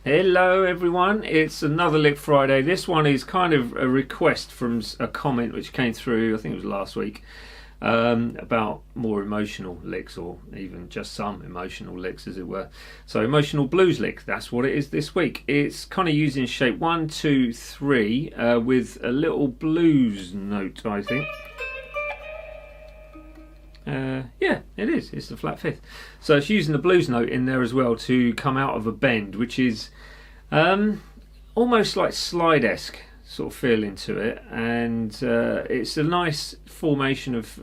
Hello everyone, it's another Lick Friday. This one is kind of a request from a comment which came through, I think it was last week, about more emotional licks, or even just some emotional licks as it were. So emotional blues lick, that's what it is this week. It's kind of using shape 1, 2, 3 with a little blues note, I think. Yeah, it is. It's the flat fifth. So it's using the blues note in there as well to come out of a bend, which is almost like slide-esque sort of feeling to it, and it's a nice formation of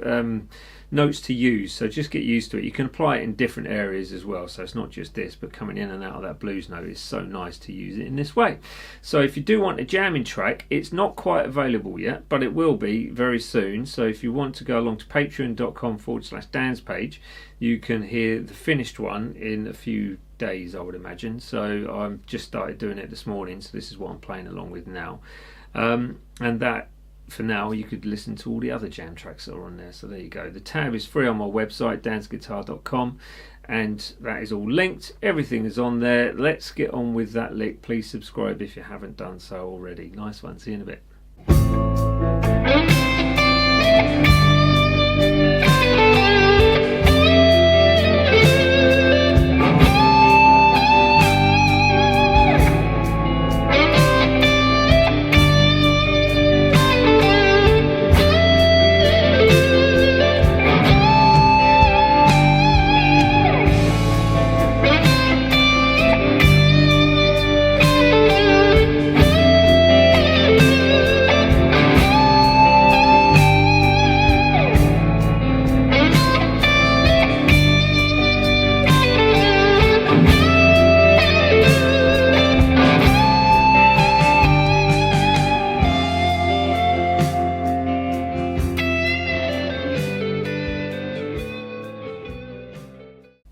notes to use, so just get used to it. You can apply it in different areas as well, so it's not just this, but coming in and out of that blues note is so nice to use it in this way. So if you do want a jamming track, it's not quite available yet, but it will be very soon. So if you want to go along to patreon.com/Dan's page, you can hear the finished one in a few days, I would imagine. So I've just started doing it this morning, so this is what I'm playing along with now. And that, for now, you could listen to all the other jam tracks that are on there. So there you go. The tab is free on my website, dansguitar.com, and that is all linked. Everything is on there. Let's get on with that lick. Please subscribe if you haven't done so already. Nice one. See you in a bit.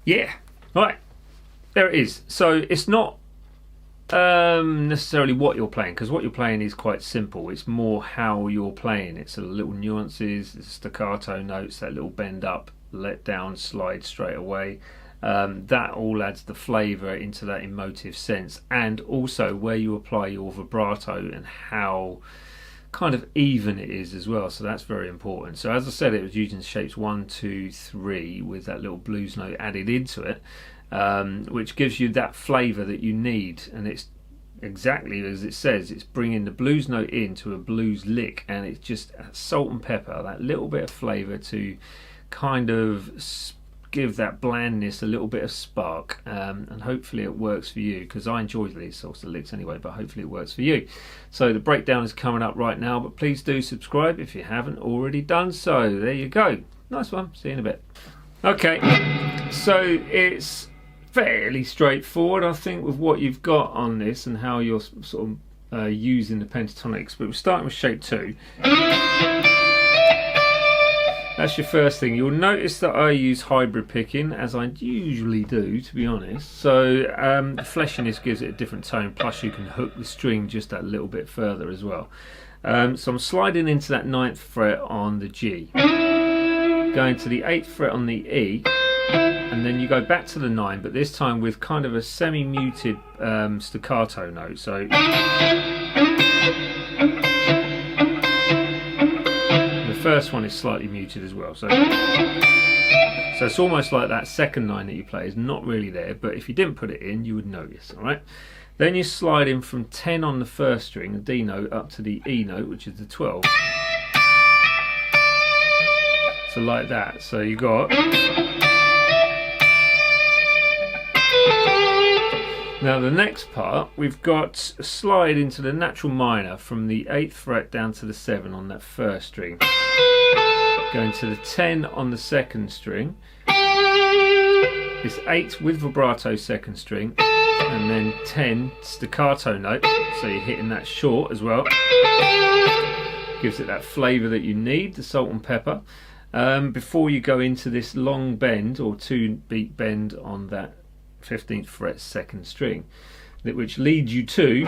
Yeah, right, there it is. So it's not necessarily what you're playing, because what you're playing is quite simple. It's more how you're playing. It's the little nuances, the staccato notes, that little bend up, let down, slide straight away. That all adds the flavour into that emotive sense, and also where you apply your vibrato and how kind of even it is as well, so that's very important. So as I said, it was using shapes 1, 2, 3 with that little blues note added into it, which gives you that flavour that you need, and it's exactly as it says, it's bringing the blues note into a blues lick, and it's just salt and pepper, that little bit of flavour to kind of give that blandness a little bit of spark, and hopefully it works for you, because I enjoy these sorts of licks anyway, but hopefully it works for you. So the breakdown is coming up right now, but please do subscribe if you haven't already done so. There you go. Nice one. See you in a bit. Okay, so it's fairly straightforward, I think, with what you've got on this and how you're sort of using the pentatonics, but we're starting with shape 2. That's your first thing. You'll notice that I use hybrid picking, as I usually do, to be honest. So the fleshiness gives it a different tone, plus you can hook the string just that little bit further as well. So I'm sliding into that 9th fret on the G, going to the 8th fret on the E, and then you go back to the 9, but this time with kind of a semi-muted staccato note. So first one is slightly muted as well, so it's almost like that second 9 that you play is not really there, but if you didn't put it in you would notice. All right, then you slide in from 10 on the first string, the D note, up to the E note, which is the 12, so like that. So you got, now the next part, we've got a slide into the natural minor from the 8th fret down to the 7 on that first string, going to the 10 on the second string, this 8 with vibrato second string, and then 10 staccato note, so you're hitting that short as well, gives it that flavour that you need, the salt and pepper, before you go into this long bend or 2-beat bend on that 15th fret second string, which leads you to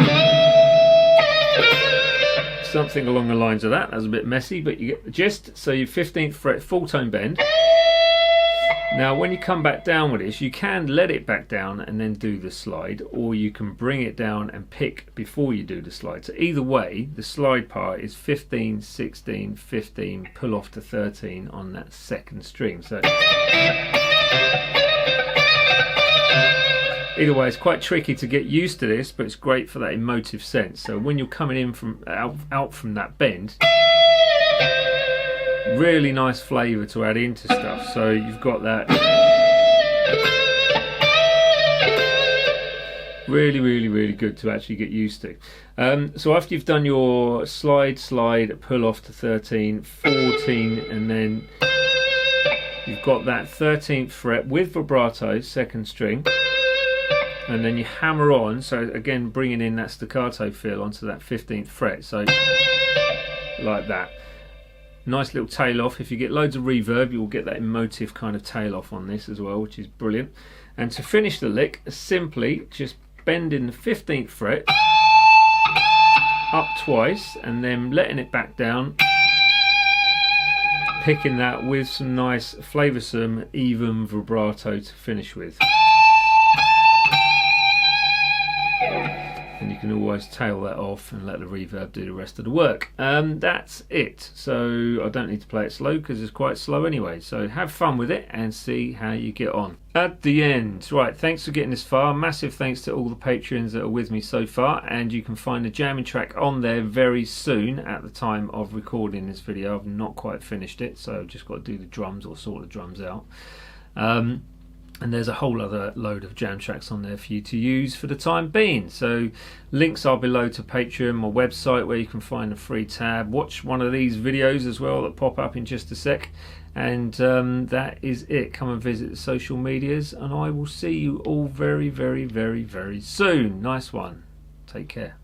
something along the lines of that. That's a bit messy, but you get the gist. So your 15th fret full tone bend, Now when you come back down with this, you can let it back down and then do the slide, or you can bring it down and pick before you do the slide. So either way, the slide part is 15, 16, 15, pull off to 13 on that second string. So either way, it's quite tricky to get used to this, but it's great for that emotive sense. So when you're coming in from out from that bend, really nice flavour to add into stuff. So you've got that really good to actually get used to. So after you've done your slide, pull off to 13, 14, and then you've got that 13th fret with vibrato, second string, and then you hammer on, so again bringing in that staccato feel onto that 15th fret, so like that. Nice little tail off. If you get loads of reverb, you will get that emotive kind of tail off on this as well, which is brilliant. And to finish the lick, simply just bending the 15th fret up twice and then letting it back down, picking that with some nice flavoursome even vibrato to finish with. And you can always tail that off and let the reverb do the rest of the work. That's it. So I don't need to play it slow because it's quite slow anyway. So have fun with it and see how you get on. At the end, right, thanks for getting this far. Massive thanks to all the patrons that are with me so far, and you can find the jamming track on there very soon. At the time of recording this video, I've not quite finished it, so I've just got to do the drums or sort the drums out. And there's a whole other load of jam tracks on there for you to use for the time being. So links are below to Patreon, my website, where you can find a free tab. Watch one of these videos as well that pop up in just a sec. And that is it. Come and visit the social medias, and I will see you all very soon. Nice one. Take care.